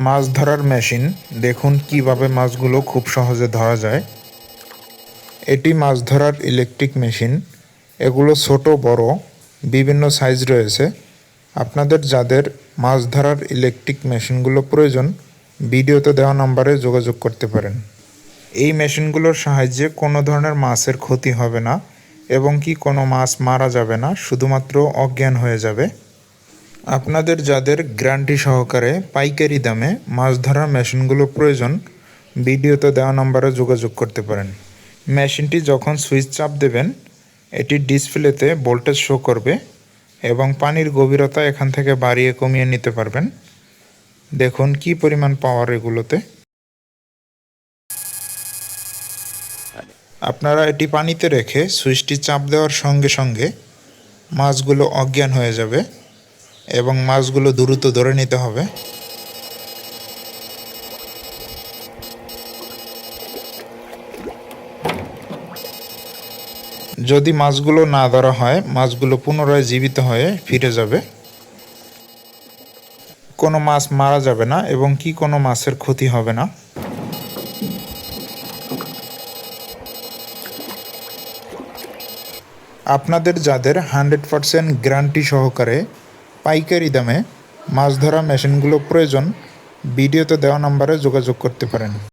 মাছ ধরার মেশিন। দেখুন কিভাবে মাছগুলো খুব সহজে ধরা যায়। এটি মাছ ধরার ইলেকট্রিক মেশিন। এগুলো ছোট বড় বিভিন্ন সাইজ রয়েছে। আপনাদের যাদের মাছ ধরার ইলেকট্রিক মেশিনগুলো প্রয়োজন, ভিডিওতে দেওয়া নম্বরে যোগাযোগ করতে পারেন। এই মেশিনগুলোর সাহায্যে কোনো ধরনের মাছের ক্ষতি হবে না এবং কি কোনো মাছ মারা যাবে না, শুধুমাত্র অজ্ঞান হয়ে যাবে। আপনাদের যাদের গ্যারান্টি সহকারে পাইকারি দামে মাছ ধরার মেশিনগুলো প্রয়োজন, ভিডিওতে দেওয়া নম্বরে যোগাযোগ করতে পারেন। মেশিনটি যখন সুইচ চাপ দেবেন, এটি ডিসপ্লেতে ভোল্টেজ শো করবে এবং পানির গভীরতা এখান থেকে বাড়িয়ে কমিয়ে নিতে পারবেন। দেখুন কি পরিমাণ পাওয়ার এগুলোতে। আপনারা এটি পানিতে রেখে সুইচটি চাপ দেওয়ার সঙ্গে সঙ্গে মাছগুলো অজ্ঞান হয়ে যাবে এবং মাছগুলো দ্রুত ধরে নিতে হবে। যদি মাছগুলো না ধরা হয়, মাছগুলো পুনরায় জীবিত হয়ে ফিরে যাবে। কোনো মাছ মারা যাবে না এবং কি কোনো মাছের ক্ষতি হবে না। আপনাদের যাদের 100% গ্যারান্টি সহকারে পাইকারি দামে মাছ ধরা মেশিনগুলো প্রয়োজন, ভিডিওতে দেওয়া নম্বরে যোগাযোগ করতে পারেন।